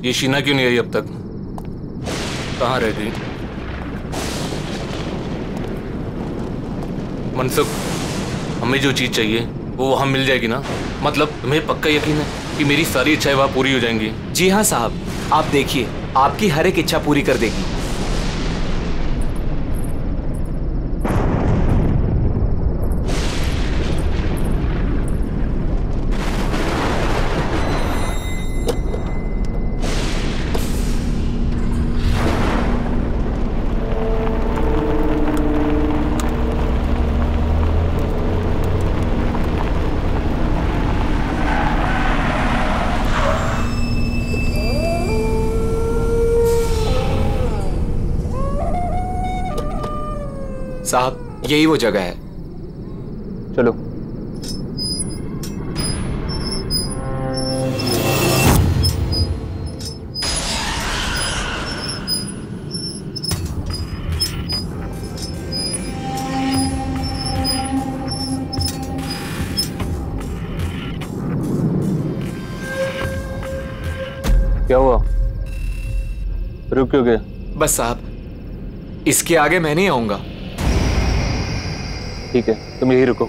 ये शीना क्यों नहीं आई अब तक? कहाँ रह गई? मनसुख, हमें जो चीज चाहिए वो वहां मिल जाएगी ना? मतलब तुम्हें पक्का यकीन है कि मेरी सारी इच्छाएं वहां पूरी हो जाएंगी? जी हाँ साहब, आप देखिए, आपकी हर एक इच्छा पूरी कर देगी। साहब, यही वो जगह है। चलो। क्या हुआ? रुक क्यों गए? बस साहब, इसके आगे मैं नहीं आऊंगा। ठीक है, तुम यहीं रुको।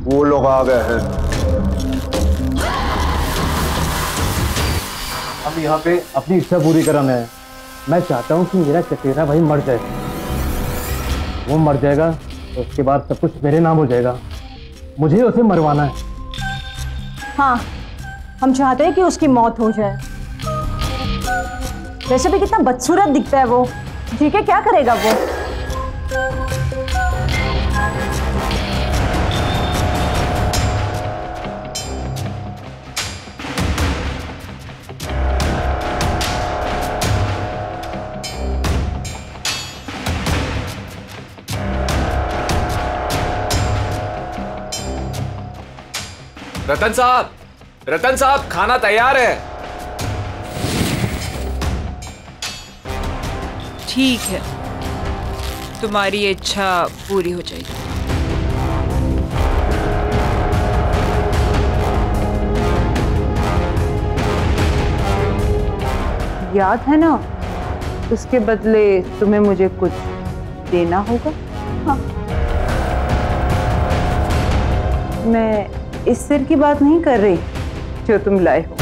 वो लोग आ गए हैं। हम यहाँ पे अपनी इच्छा पूरी कराना है। मैं चाहता हूँ कि मेरा चचेरा भाई मर जाए। वो मर जाएगा तो उसके बाद सब कुछ मेरे नाम हो जाएगा। मुझे उसे मरवाना है। हाँ, हम चाहते हैं कि उसकी मौत हो जाए। वैसे भी कितना बदसूरत दिखता है वो। ठीक है, क्या करेगा वो? रतन साहब, खाना तैयार है। ठीक है, तुम्हारी इच्छा पूरी हो जाएगी। याद है ना, उसके बदले तुम्हें मुझे कुछ देना होगा। हाँ। मैं इस सिर की बात नहीं कर रही जो तुम लाए हो।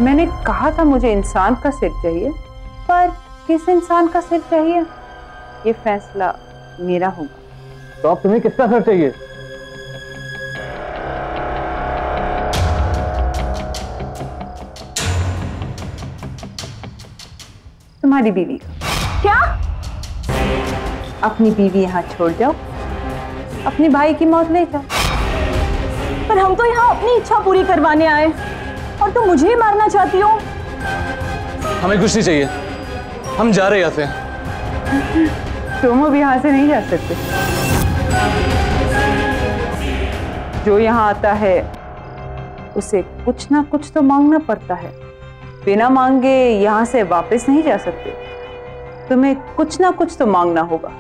मैंने कहा था मुझे इंसान का सिर चाहिए, पर किस इंसान का सिर चाहिए ये फैसला मेरा होगा। तो अब तुम्हें किसका सिर चाहिए? तुम्हारी बीवी का। क्या? अपनी बीवी यहाँ छोड़ जाओ, अपने भाई की मौत ले जाओ। पर हम तो यहाँ अपनी इच्छा पूरी करवाने आए और तुम मुझे ही मारना चाहती हो। हमें कुछ नहीं चाहिए, हम जा रहे हैं यहाँ से। तुम अब यहाँ से नहीं जा सकते। जो यहाँ आता है उसे कुछ ना कुछ तो मांगना पड़ता है। बिना मांगे यहाँ से वापस नहीं जा सकते। तुम्हें कुछ ना कुछ तो मांगना होगा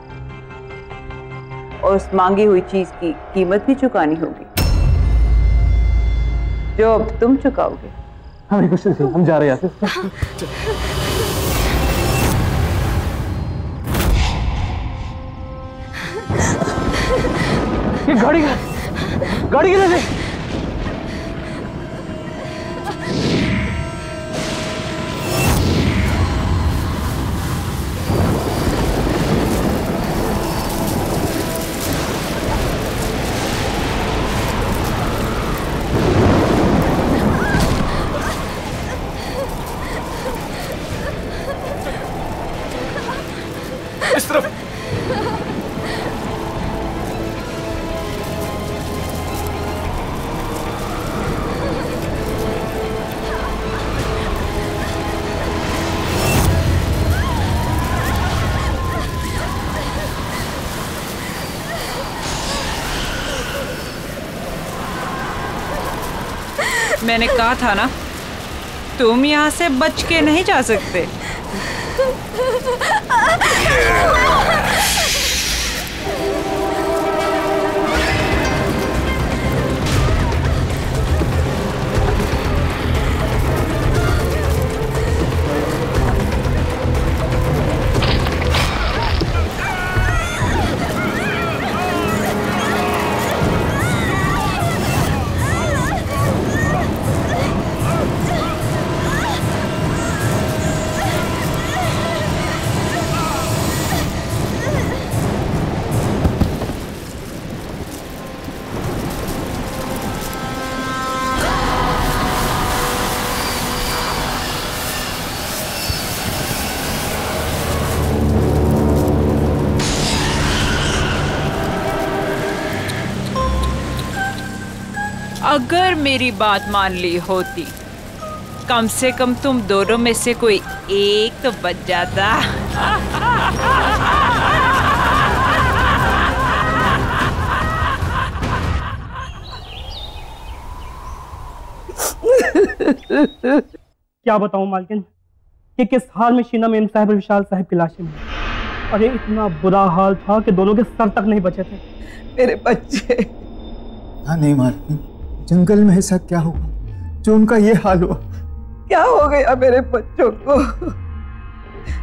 और उस मांगी हुई चीज की कीमत भी चुकानी होगी, जो अब तुम चुकाओगे। हमें कुछ नहीं चाहिए, हम जा रहे हैं यहाँ से। ये गाड़ी किधर से? इस तरफ। मैंने कहा था ना, तुम यहाँ से बच के नहीं जा सकते। अगर मेरी बात मान ली होती, कम से कम तुम दोनों में से कोई एक तो बच जाता। क्या बताऊं मालकिन कि किस हाल में शीना मेम साहब और विशाल साहब की लाशें मिली। अरे इतना बुरा हाल था कि दोनों के सर तक नहीं बचे थे। मेरे बच्चे। हाँ नहीं मालकिन, जंगल में ऐसा क्या हुआ जो उनका ये हाल हुआ? क्या हो गया मेरे बच्चों को?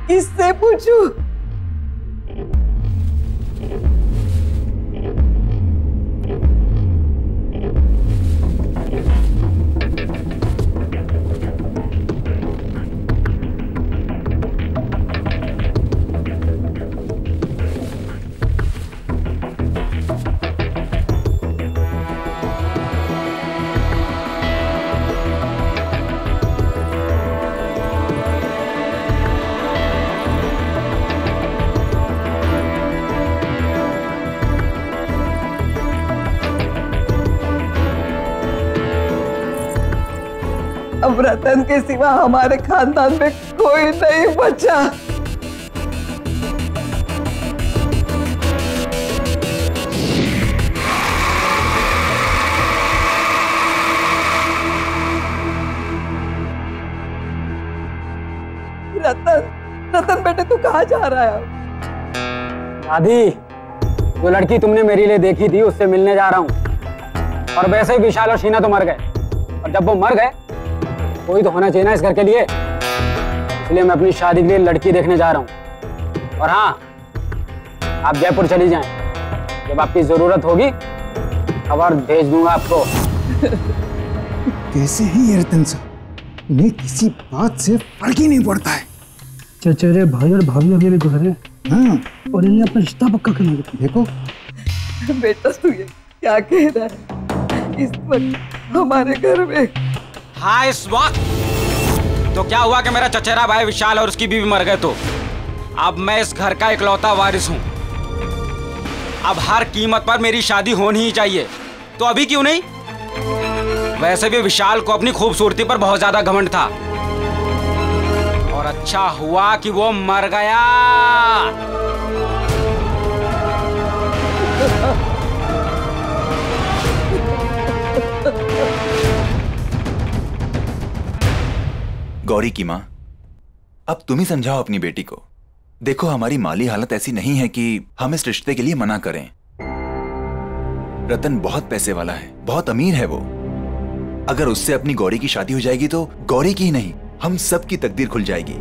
किससे पूछूं? अब रतन के सिवा हमारे खानदान में कोई नहीं बचा। रतन बेटे तू कहाँ जा रहा है? दादी, जो लड़की तुमने मेरे लिए देखी थी उससे मिलने जा रहा हूँ। और वैसे ही विशाल और शीना तो मर गए, और जब वो मर गए कोई तो होना चाहिए ना इस घर के लिए, इसलिए मैं अपनी शादी के लिए लड़की देखने जा रहा हूँ। और हाँ, आप जयपुर चली जाएं, जब आपकी जरूरत होगी खबर भेज दूंगा आपको। कैसे हैं ये रतन साहब? इन्हें किसी बात से फर्क ही नहीं पड़ता है। चचेरे भाई और भाभी अभी भी गुजरे। हाँ, और इन्हें अपना रिश्ता पक्का करना है। देखो बेटा तू ये क्या कह रहा है इस वक्त हमारे घर में? हाँ, इस वक्त तो क्या हुआ कि मेरा चचेरा भाई विशाल और उसकी बीवी मर गए, तो अब मैं इस घर का इकलौता वारिस हूँ। अब हर कीमत पर मेरी शादी होनी ही चाहिए, तो अभी क्यों नहीं? वैसे भी विशाल को अपनी खूबसूरती पर बहुत ज्यादा घमंड था, और अच्छा हुआ कि वो मर गया। गौरी की माँ, अब तुम ही समझाओ अपनी बेटी को। देखो, हमारी माली हालत ऐसी नहीं है कि हम इस रिश्ते के लिए मना करें। रतन बहुत पैसे वाला है, बहुत अमीर है वो। अगर उससे अपनी गौरी की शादी हो जाएगी तो गौरी की ही नहीं, हम सब की तकदीर खुल जाएगी।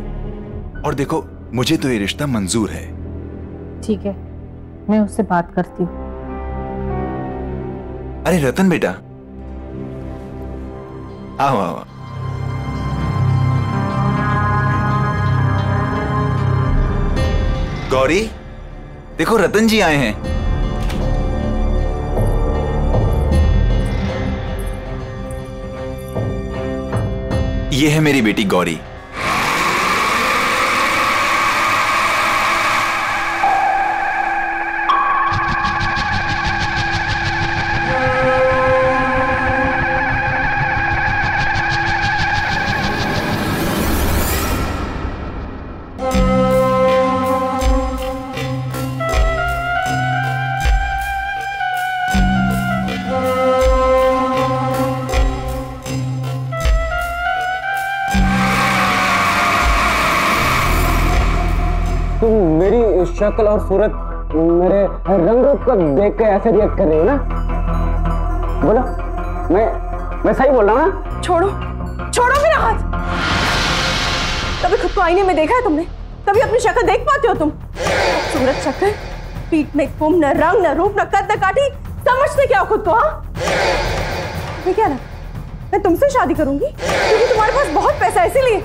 और देखो, मुझे तो ये रिश्ता मंजूर है। ठीक है, मैं उससे बात करती हूँ। अरे रतन बेटा, आओ आओ। गौरी, देखो रतन जी आए हैं। ये है मेरी बेटी गौरी। शक्ल और सूरत मेरे रंग रूप को देख के ऐसे रिएक्ट कर रही हो ना? बोलो, मैं सही बोल रहा हूँ ना? छोड़ो मेरा हाथ। कभी खुद को आईने में देखा है तुमने? कभी अपनी शक्ल देख पाते हो तुम? सूरत शक्ल, पीठ में कुंभ, न रंग न रूप न कद न काठी, समझते क्या हो खुद को? हाँ, मैं क्या लगा मैं तुमसे शादी करूंगी क्योंकि तुम्हारे पास बहुत पैसा है इसीलिए?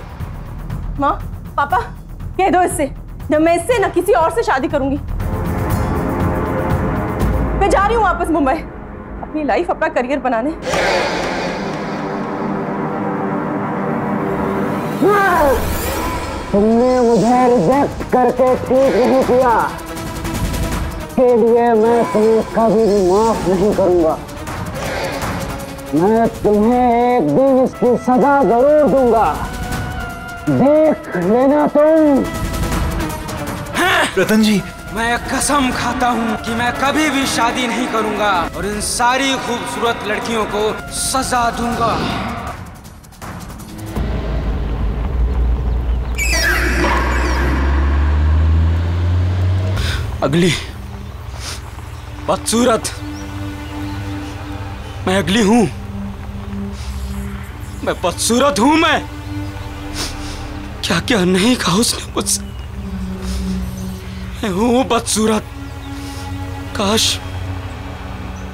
माँ पापा कह दो इससे, न मैं इससे न किसी और से शादी करूंगी। मैं जा रही हूँ वापस मुंबई अपनी लाइफ अपना करियर बनाने। तुमने मुझे रिजेक्ट करके ठीक नहीं किया, इसके लिए मैं तुम्हें कभी भी माफ नहीं करूंगा। मैं तुम्हें एक दिन इसकी सजा जरूर दूंगा, देख लेना तुम। रतन जी, मैं कसम खाता हूँ कि मैं कभी भी शादी नहीं करूंगा और इन सारी खूबसूरत लड़कियों को सजा दूंगा। अगली बदसूरत, मैं अगली हूं, मैं बदसूरत हूं। मैं क्या क्या नहीं कहा उसने मुझसे। मैं हूं बदसूरत।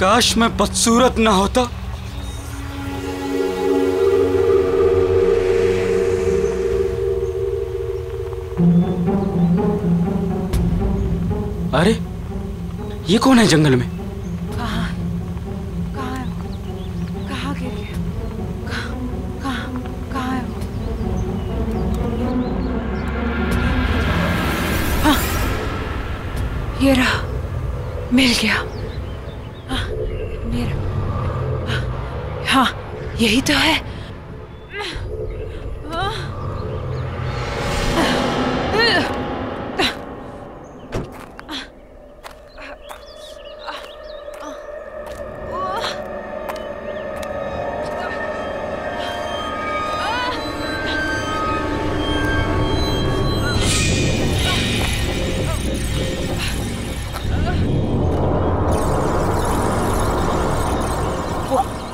काश मैं बदसूरत ना होता। अरे ये कौन है जंगल में? कहाँ गिर गया? कहाँ है वो? हाँ, ये रहा, मिल गया। हाँ, मेरा, हाँ यही तो है।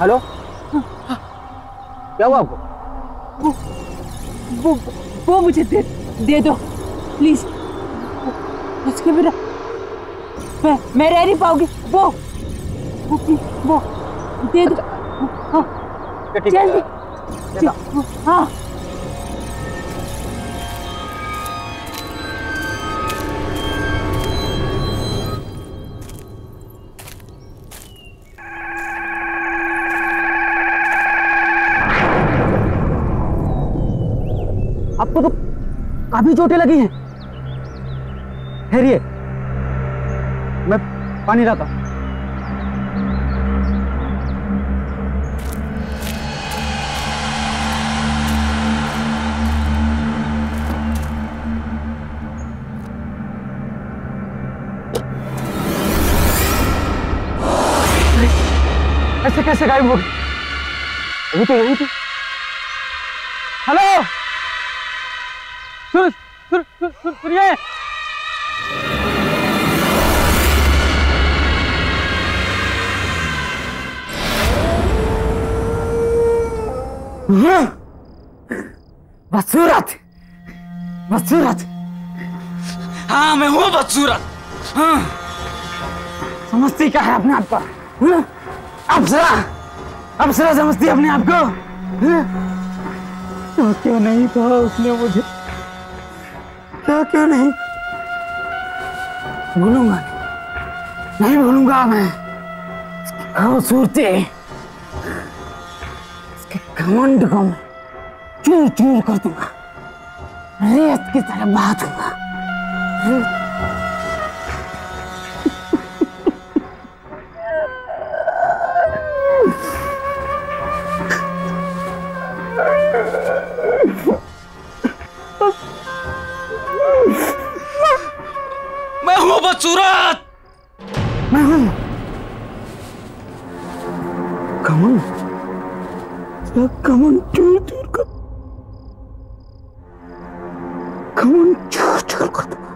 हेलो, क्या हुआ आपको? वो मुझे दे दो प्लीज। उसके बिना मैं रह नहीं पाऊंगी। वो दे दो। हाँ, जल्दी। हाँ आपको तो काफी चोटें लगी हैं। ठहरिए, मैं पानी लाता हूं। ऐसे कैसे गायब हो गई? अभी तो यही थी। हेलो, सुनिए। बदसूरत, हाँ मैं हूँ बदसूरत। हाँ, समझती क्या है अपने आप को? अप्सरा समझती अपने आप को? तो क्यों नहीं कहा उसने मुझे? क्यों नहीं भूलूंगा? नहीं भूलूंगा मैं। खूबसूरती, इसके घमंड को मैं चूर चूर कर दूंगा, रेत की तरह बहा दूंगा। मैं हूँ बदसूरत, मैं हूँ कमन चूर चूर कर, कमन चूर चूर कर दूंगा।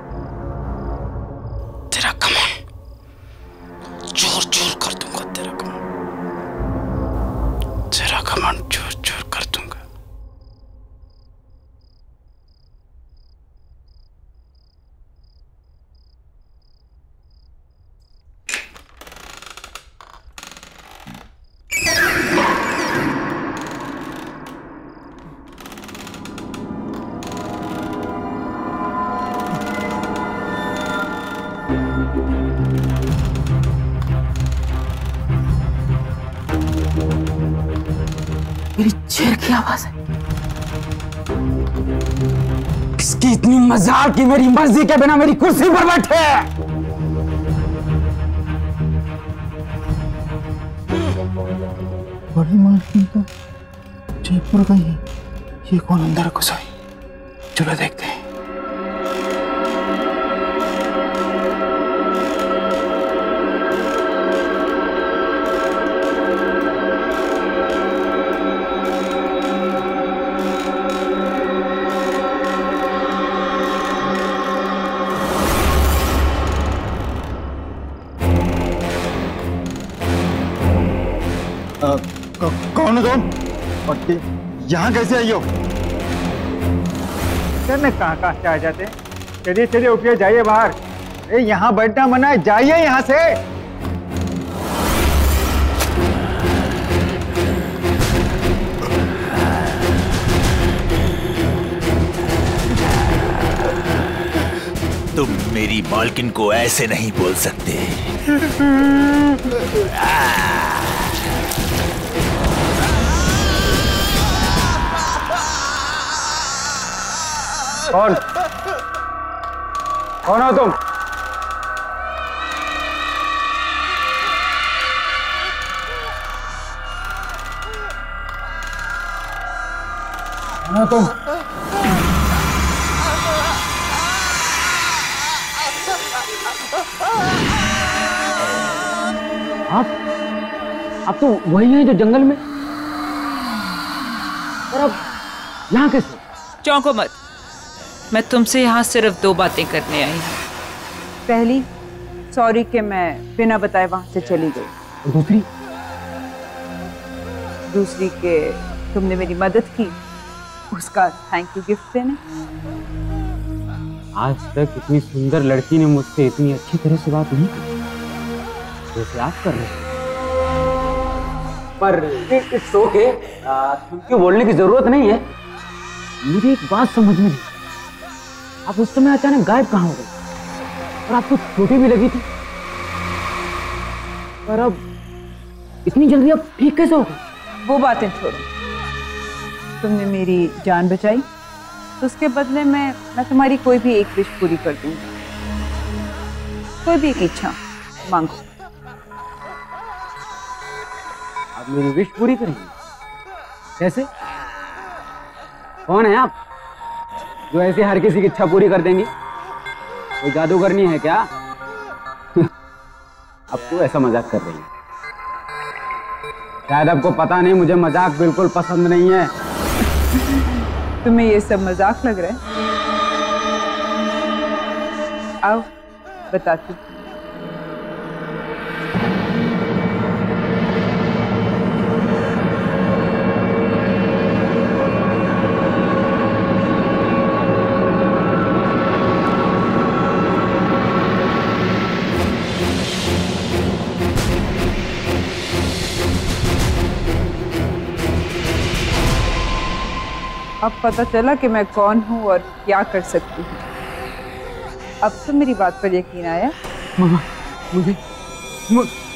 चूर चूर कर दूंगा तेरा घमंड चूर चूर कर दूंगा। मेरी चेयर की आवाज है। इसकी इतनी मजाल कि मेरी मर्जी के बिना मेरी कुर्सी पर बैठे। बड़ी मालकिन तो जयपुर गई है। ये कौन अंदर घुसा है? चलो देखते हैं। कौन हो तुम? और यहाँ कैसे आई हो? सर मैं कहाँ से आ जाते हैं। चलिए चलिए उठिए, जाइए बाहर। यहाँ बैठना मना है, जाइए यहाँ से। तुम मेरी मालकिन को ऐसे नहीं बोल सकते। कौन कौन हो तुम? कौन हो तुम? आप तो वही हैं जो जंगल में, और अब यहाँ कैसे? चौंको मत, मैं तुमसे यहाँ सिर्फ 2 बातें करने आई हूँ। पहली, सॉरी कि मैं बिना बताए वहां से चली गई। और दूसरी कि तुमने मेरी मदद की, उसका थैंक यू गिफ्ट देने। आज तक इतनी सुंदर लड़की ने मुझसे इतनी अच्छी तरह से बात नहीं की जैसे आप कर रहे हैं। पर इट्स ओके, थैंक यू बोलने की जरूरत नहीं है। मुझे एक बात समझ में नहीं, आप उस समय अचानक गायब कहाँ हो गए? और आपको चोटें भी लगी थी, पर अब इतनी जल्दी आप ठीक कैसे हो गए? वो बातें छोड़ो, तुमने मेरी जान बचाई तो उसके बदले में मैं तुम्हारी कोई भी एक विश पूरी कर दूंगी। कोई भी एक इच्छा मांगो। आप मेरी विश पूरी करेंगे? कैसे? कौन है आप जो ऐसे हर किसी की इच्छा पूरी कर देंगी? कोई जादूगरनी है क्या? अब तो ऐसा मजाक कर रही है। शायद आपको पता नहीं, मुझे मजाक बिल्कुल पसंद नहीं है। तुम्हें ये सब मजाक लग रहा है? आओ बताती। अब पता चला कि मैं कौन हूँ और क्या कर सकती हूँ। अब तो मेरी बात पर यकीन आया। मामा,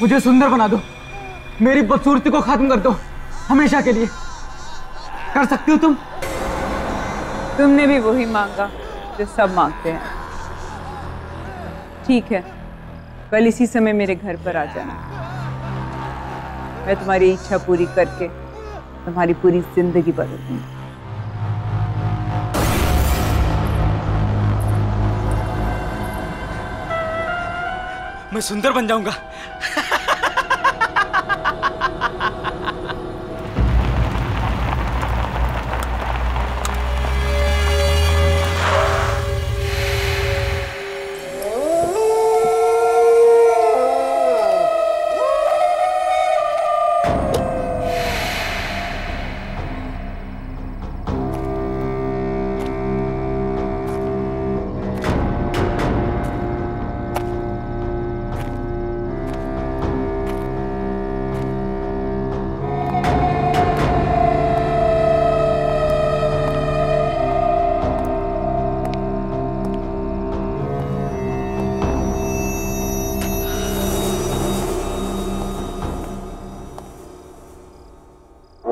मुझे सुंदर बना दो, मेरी बदसूरती को खत्म कर दो हमेशा के लिए। कर सकती हो तुम? तुमने भी वही मांगा जो सब मांगते हैं। ठीक है, कल इसी समय मेरे घर पर आ जाना। मैं तुम्हारी इच्छा पूरी करके तुम्हारी पूरी जिंदगी बदल दूंगी। मैं सुंदर बन जाऊंगा।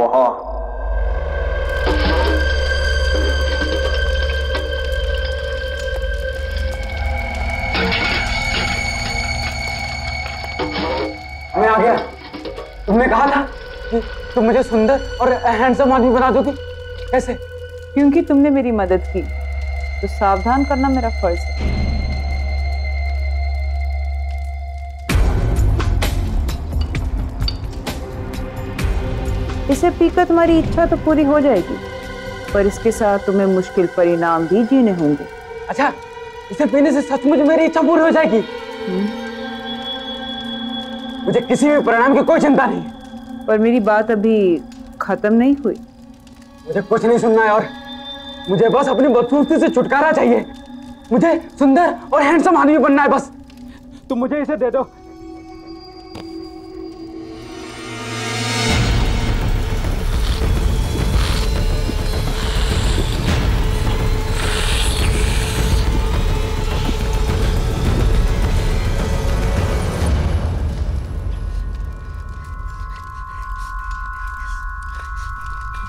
वहाँ। मैं आ गया। तुमने कहा था कि तुम मुझे सुंदर और हैंडसम आदमी बना दोगी। कैसे? क्योंकि तुमने मेरी मदद की तो सावधान करना मेरा फर्ज है। इसे पीकर तुम्हारी इच्छा तो पूरी हो जाएगी, पर इसके साथ तुम्हें मुश्किल परिणाम भी जीने होंगे। अच्छा, इसे पीने से सचमुच मेरी इच्छा पूरी हो जाएगी? मुझे किसी भी परिणाम की कोई चिंता नहीं है। पर मेरी बात अभी खत्म नहीं हुई। मुझे कुछ नहीं सुनना है और मुझे बस अपनी बदसूरती से छुटकारा चाहिए। मुझे सुंदर और हैंडसम आदमी बनना है बस। तुम मुझे इसे दे दो।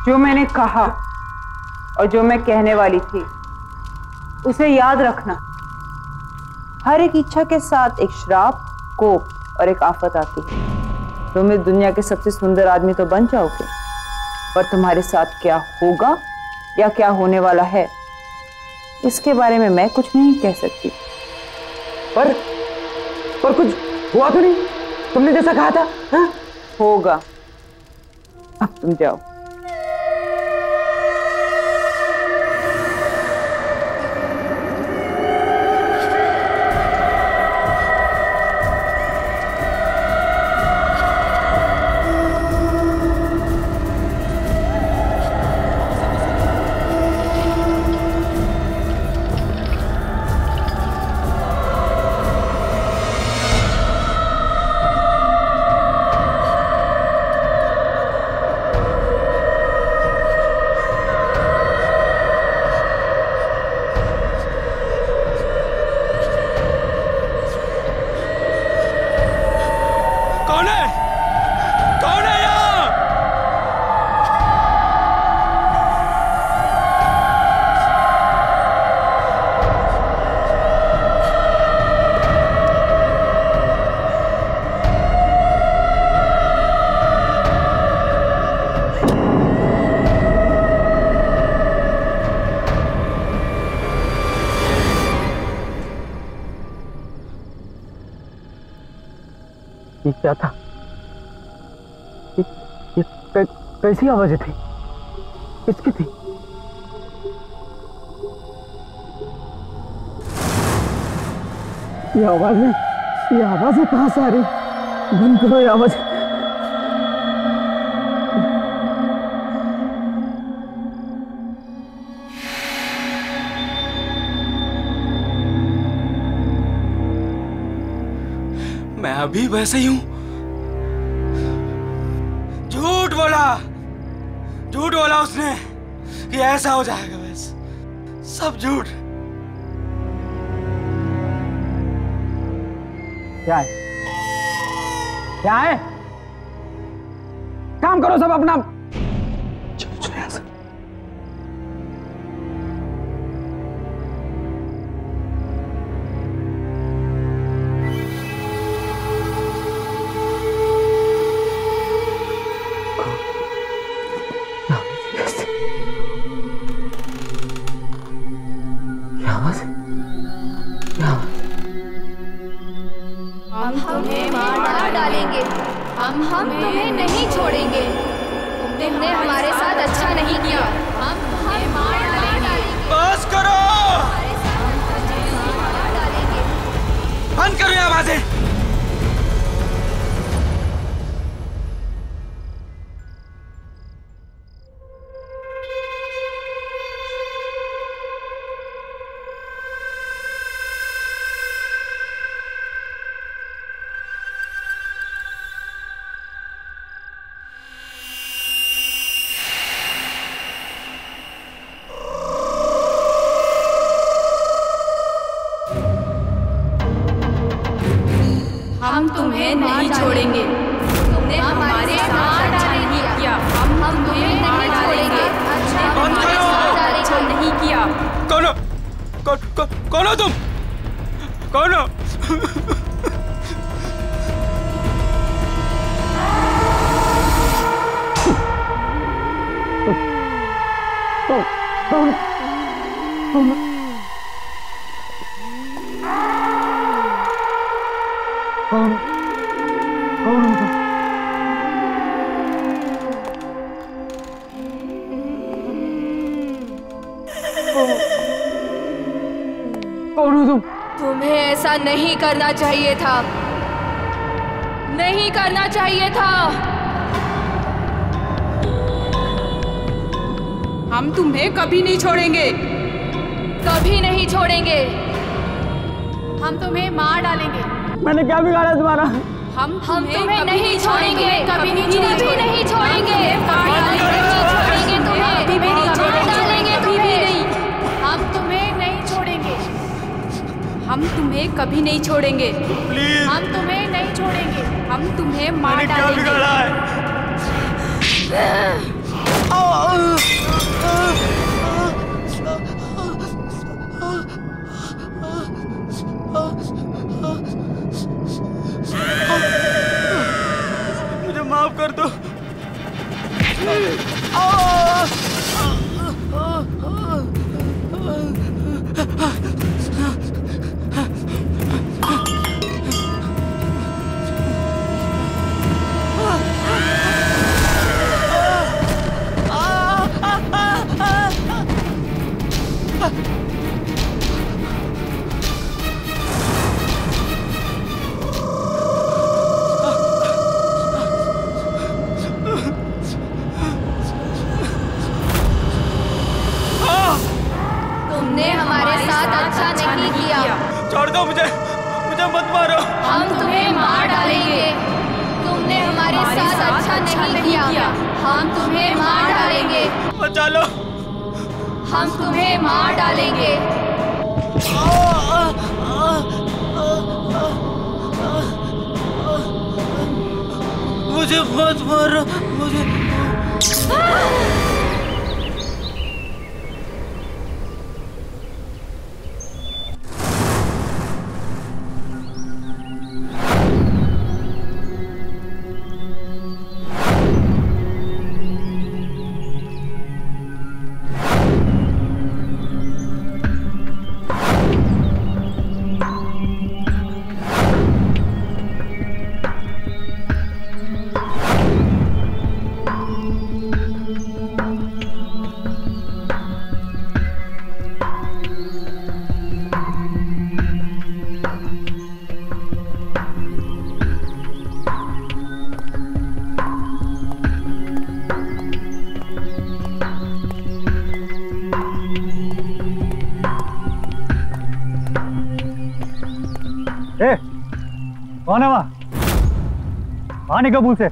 जो मैंने कहा और जो मैं कहने वाली थी उसे याद रखना। हर एक इच्छा के साथ एक श्राप, कोप और एक आफत आती है। तुम इस दुनिया के सबसे सुंदर आदमी तो बन जाओगे, पर तुम्हारे साथ क्या होगा या क्या होने वाला है इसके बारे में मैं कुछ नहीं कह सकती। पर कुछ हुआ तो नहीं? तुमने जैसा कहा था। हाँ? होगा। अब तुम जाओ। ये क्या था? ये कैसी आवाजें थी? किसकी थी? ये आवाजें कहाँ से आ रही? बंद करो ये आवाज। मैं अभी वैसे ही हूं। झूठ बोला उसने कि ऐसा हो जाएगा। बस सब झूठ। क्या है? क्या है? काम करो सब अपना। चलो यहां से। हम तुम्हें मार डालेंगे। हम तुम्हें नहीं छोड़ेंगे। तुमने हमारे साथ अच्छा नहीं किया। हम तुम्हें मार डालेंगे। बस करो। बंद करो ये आवाजें। कौन हो तुम? कौन हो? कौन हो तुम? तुम्हें ऐसा नहीं करना चाहिए था, नहीं करना चाहिए था। हम तुम्हें कभी नहीं छोड़ेंगे, कभी नहीं छोड़ेंगे। हम तुम्हें मार डालेंगे। मैंने क्या बिगाड़ा तुम्हारा? हम तुम्हें नहीं छोड़ेंगे, कभी नहीं छोड़ेंगे, नहीं छोड़ेंगे, मार डालेंगे तुम्हें, कभी नहीं डालेंगे तुम्हें। हम तुम्हें नहीं छोड़ेंगे, हम तुम्हें कभी नहीं छोड़ेंगे। प्लीज, हम तुम्हें नहीं छोड़ेंगे। हम तुम्हें मार क्या डालेंगे। बिगाड़ा है? मुझे माफ कर दो। तुमने हमारे साथ अच्छा नहीं किया। छोड़ दो मुझे, मुझे मत मारो। हम तुम्हें मार डालेंगे। तुमने हमारे साथ अच्छा नहीं किया। हम तुम्हें मार डालेंगे। बचा लो। हम तुम्हें मार डालेंगे। मुझे मत मारो, मुझे। कौन है वहां? वहां निकल मुंह से।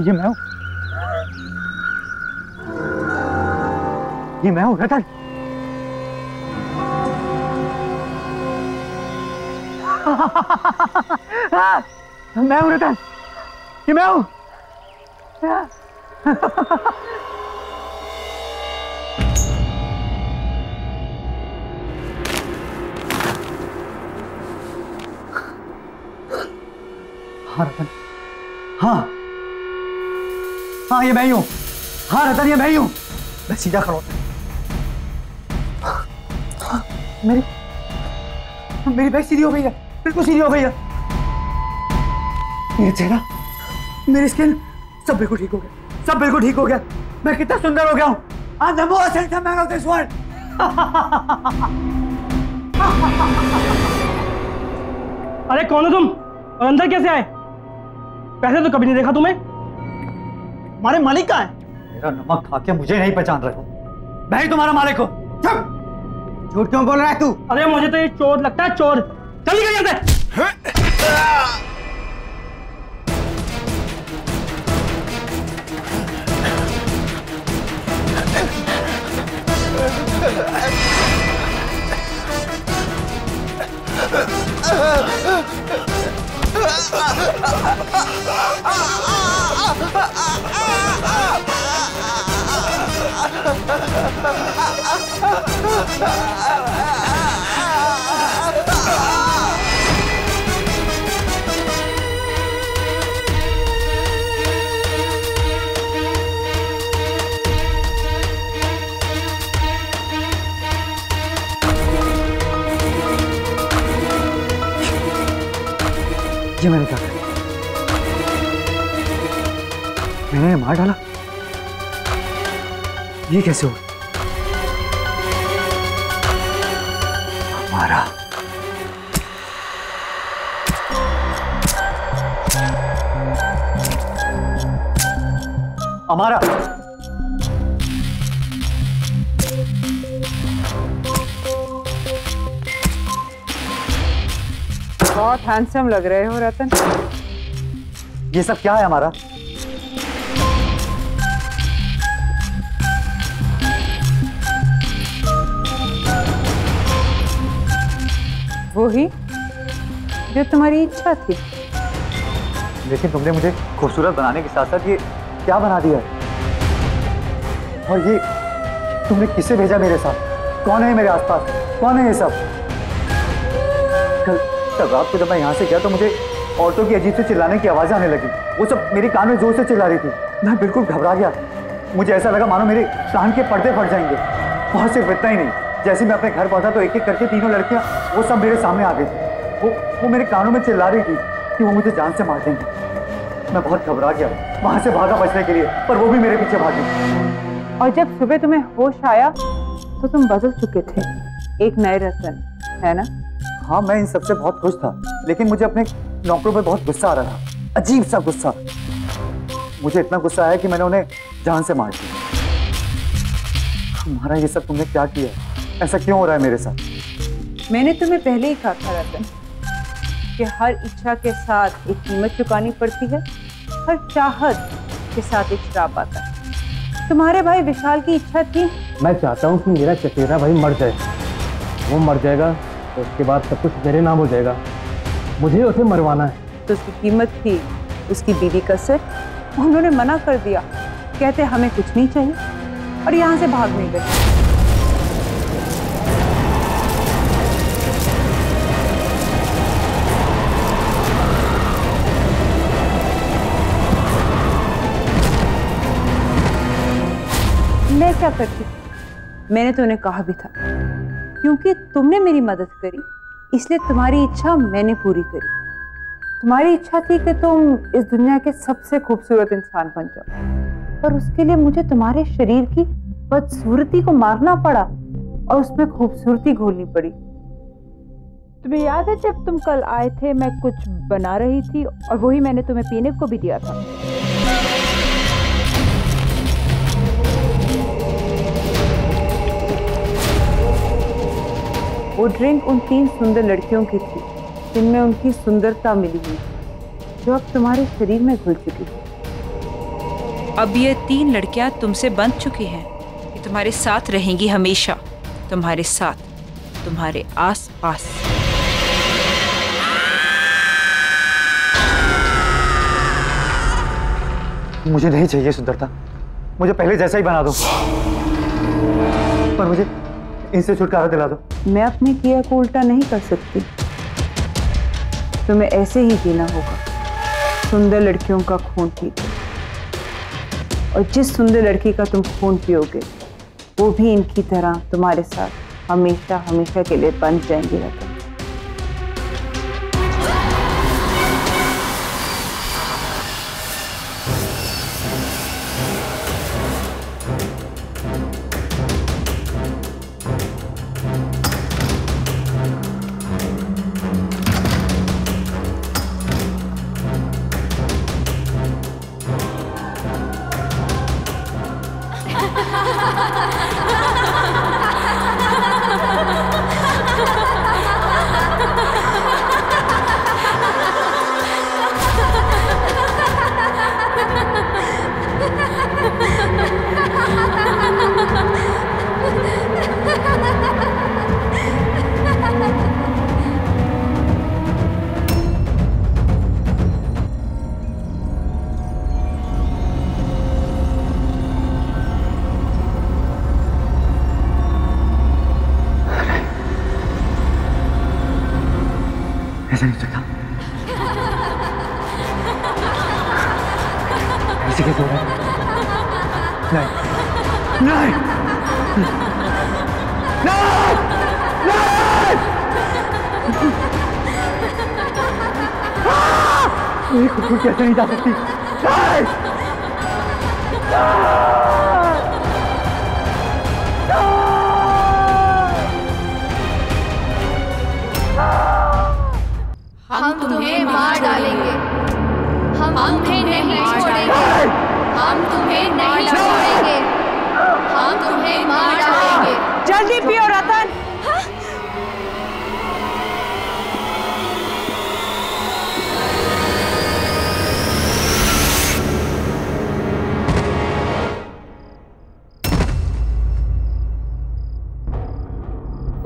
ये मैं हूं, ये मैं हूं रतन। मैं हूं रतन, ये मैं हूं। हाँ रतन, हाँ हाँ ये मैं ही हूं। हाँ रतन ये मैं ही हूं। मैं सीधा खड़ा मेरी बैक सीधी हो गई है, बिल्कुल सीधी हो गई है। मेरा चेहरा, मेरी स्किन सब बिल्कुल ठीक हो गया, सब बिल्कुल ठीक हो गया। मैं कितना सुंदर हो गया हूं। I'm the most handsome man of this world. अरे कौन हो तुम और अंदर कैसे आए? पहले तो कभी नहीं देखा तुम्हें। हमारे मालिक कहाँ है? मेरा नमक खा के मुझे नहीं पहचान रहे हो। मैं ही तुम्हारा मालिक हूँ। झूठ क्यों बोल रहा है तू? अरे मुझे तो ये चोर लगता है, चोर। चल निकल यहाँ से। ये मैंने क्या किया? मैंने मार डाला? ये कैसे हुआ? मारा। हमारा बहुत हैंडसम लग रहे हो रतन। ये सब क्या है हमारा? वो ही जो तुम्हारी इच्छा थी। लेकिन तुमने मुझे खूबसूरत बनाने के साथ साथ ये क्या बना दिया है? और ये तुमने किसे भेजा मेरे साथ? कौन है मेरे आसपास? कौन है ये सब? कल रात को जब मैं यहाँ से गया तो मुझे औरतों की अजीब से चिल्लाने की आवाजें आने लगी। वो सब मेरे कान में जोर से चिल्ला रही थी। मैं बिल्कुल घबरा गया। मुझे ऐसा लगा मानो मेरे कान के पर्दे फट जाएंगे। और सिर्फ इतना ही नहीं, जैसे मैं अपने घर पहुंचा तो एक एक करके तीनों लड़कियां वो सब मेरे सामने आ गई थी। वो मेरे कानों में चिल्ला रही थी कि वो मुझे जान से मार देंगे। मैं बहुत घबरा गया, वहां से भागा बचने के लिए, पर वो भी मेरे पीछे भागी। और जब सुबह तुम्हें होश आया तो तुम बदल चुके थे, एक नए रतन, है ना? हाँ, मैं इन सबसे बहुत खुश था, लेकिन मुझे अपने नौकरों पे बहुत गुस्सा आ रहा था, अजीब सा गुस्सा। मुझे इतना गुस्सा आया कि मैंने उन्हें जान से मार दिया। तुम्हारा ये सब तुमने क्या किया? ऐसा क्यों हो रहा है मेरे साथ? मैंने तुम्हें पहले ही कहा था रतन कि हर इच्छा के साथ एक कीमत चुकानी पड़ती है, हर चाहत के साथ एक श्राप आता है। तुम्हारे भाई विशाल की इच्छा थी। मैं चाहता हूँ कि मेरा चचेरा भाई मर जाए। वो मर जाएगा तो उसके बाद सब कुछ मेरे नाम हो जाएगा। मुझे उसे मरवाना है। तो उसकी कीमत थी उसकी बीवी का सिर। उन्होंने मना कर दिया, कहते हमें कुछ नहीं चाहिए, और यहाँ से भाग नहीं गए। मैं क्या करती? मैंने तो उन्हें कहा भी था, क्योंकि तुमने मेरी मदद करी इसलिए तुम्हारी इच्छा मैंने पूरी करी। तुम्हारी इच्छा थी कि तुम इस दुनिया के सबसे खूबसूरत इंसान बन जाओ, पर उसके लिए मुझे तुम्हारे शरीर की बदसूरती को मारना पड़ा और उसमें खूबसूरती घोलनी पड़ी। तुम्हें याद है जब तुम कल आए थे, मैं कुछ बना रही थी और वही मैंने तुम्हें पीने को भी दिया था। वो ड्रिंक उन 3 सुंदर लड़कियों की थी जिनमें उनकी सुंदरता मिली हुई, जो अब तुम्हारे शरीर में घुल चुकी है। अब ये 3 लड़कियां तुमसे बंध चुकी हैं, ये तुम्हारे साथ रहेंगी हमेशा, तुम्हारे साथ, तुम्हारे आस पास। मुझे नहीं चाहिए सुंदरता, मुझे पहले जैसा ही बना दो, पर मुझे इनसे छुटकारा दिला दो। मैं अपने किया को उल्टा नहीं कर सकती, तुम्हें ऐसे ही जीना होगा, सुंदर लड़कियों का खून पीकर। और जिस सुंदर लड़की का तुम खून पियोगे वो भी इनकी तरह तुम्हारे साथ हमेशा हमेशा के लिए बंध जाएंगी रतन। नहीं ये कुकुर कैसे नहीं जा सकती? हम तुम्हें मार डालेंगे, हम तुम्हें नहीं छोड़ेंगे, हम तुम्हें नहीं छोड़ेंगे, हम तुम्हें मार डालेंगे। जल्दी पियो रतन।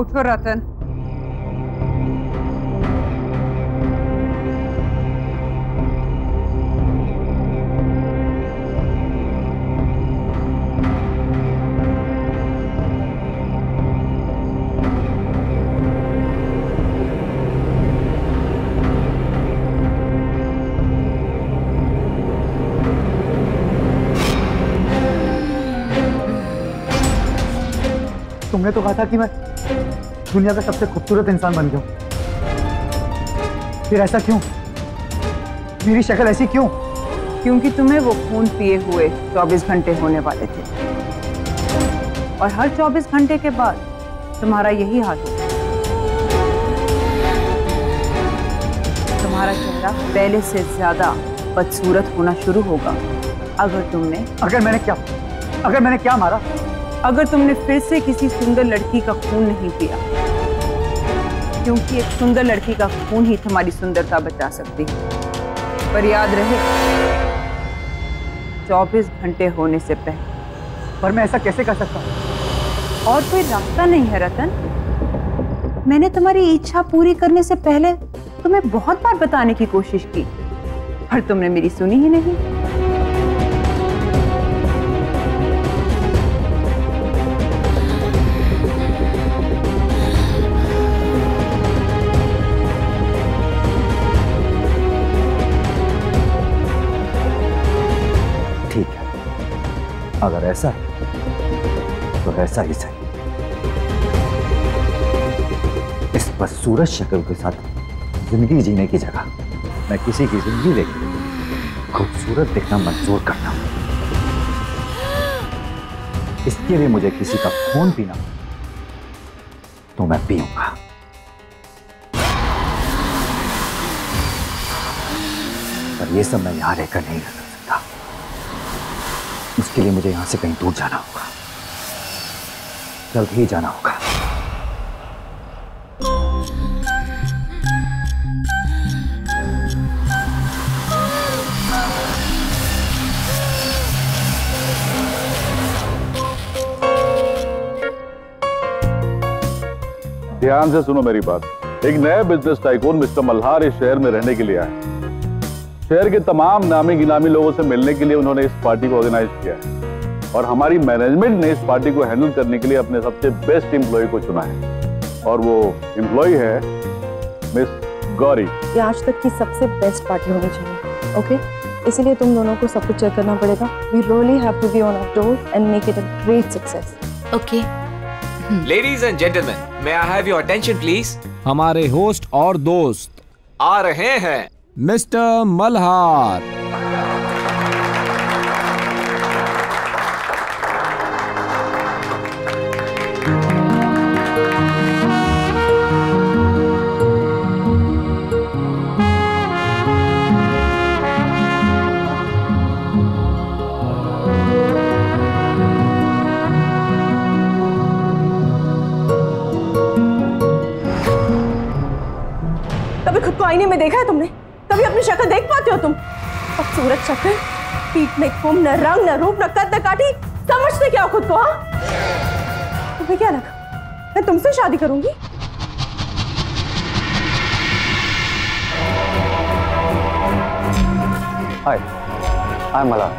उठो रतन। तुमने तो कहा था कि मैं दुनिया का सबसे खूबसूरत इंसान बन गया। फिर ऐसा क्यों? मेरी शक्ल ऐसी क्यों? क्योंकि तुम्हें वो खून पिए हुए 24 घंटे होने वाले थे और हर 24 घंटे के बाद तुम्हारा यही हाल होगा। तुम्हारा चेहरा पहले से ज्यादा बदसूरत होना शुरू होगा अगर मैंने क्या मारा? अगर तुमने फिर से किसी सुंदर लड़की का खून नहीं पिया, क्योंकि एक सुंदर लड़की का खून ही तुम्हारी सुंदरता बचा सकती है। पर याद रहे, 24 घंटे होने से पहले। पर मैं ऐसा कैसे कर सकता हूँ? और कोई रास्ता नहीं है रतन। मैंने तुम्हारी इच्छा पूरी करने से पहले तुम्हें बहुत बार बताने की कोशिश की, पर तुमने मेरी सुनी ही नहीं। ठीक है, अगर ऐसा है तो ऐसा ही सही। इस बदसूरत शक्ल के साथ जिंदगी जीने की जगह मैं किसी की जिंदगी देखकर खूबसूरत दिखना मंजूर करता हूं। इसके लिए मुझे किसी का खून पीना तो मैं पीऊंगा। पर यह सब मैं यहां रहकर नहीं कर सकता। उसके लिए मुझे यहां से कहीं दूर जाना होगा, जल्द ही जाना होगा। ध्यान से सुनो मेरी बात। एक नया बिजनेस टाइकून मिस्टर मल्हार इस शहर में रहने के लिए आए। शहर के तमाम नामी गिनामी लोगों से मिलने के लिए उन्होंने इस पार्टी को ऑर्गेनाइज किया है और हमारी मैनेजमेंट ने इस पार्टी को हैंडल करने के लिए अपने सबसे बेस्ट एम्प्लॉय को चुना है और वो एम्प्लॉय है मिस गौरी। ये आज तक की सबसे बेस्ट पार्टी होनी चाहिए, ओके? इसीलिए तुम दोनों को सब कुछ चेक करना पड़ेगा। We really have to be on our toes and make it a great success. Okay. Ladies and gentlemen, may I have your attention please? हमारे होस्ट और दोस्त आ रहे हैं मिस्टर मल्हार। कभी खुद को आईने में देखा है तुमने? कभी अपनी शक्ल देख पाते हो तुम? खूबसूरत शक्ल, पीठ में कुम, न रंग, न रूप, न कद, न काठी। समझते क्या हो खुद को? हाँ, तुम्हें क्या लगा मैं तुमसे शादी करूंगी? हाय, आई एम मल्हार।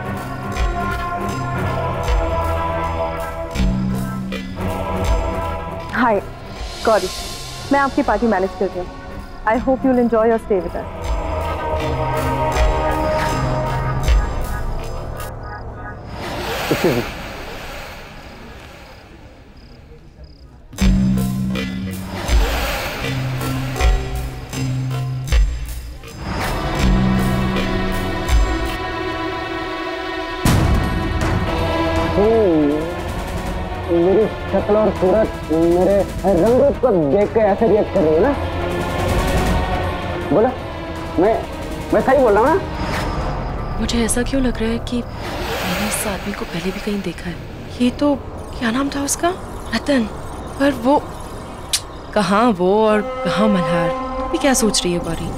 हाय गौरी, मैं आपकी पार्टी मैनेज कर रही हूँ। I hope you'll enjoy your stay with us. Excuse me. शक्ल और सूरत मेरे रंग रूप को देख के ऐसे रिएक्ट कर रही है ना? बोला मैं सही बोल रहा हूँ ना? मुझे ऐसा क्यों लग रहा है कि मैंने इस आदमी को पहले भी कहीं देखा है। ये तो क्या नाम था उसका? रतन। पर वो कहाँ वो और कहाँ मल्हार? तुम भी क्या सोच रही है गौरी?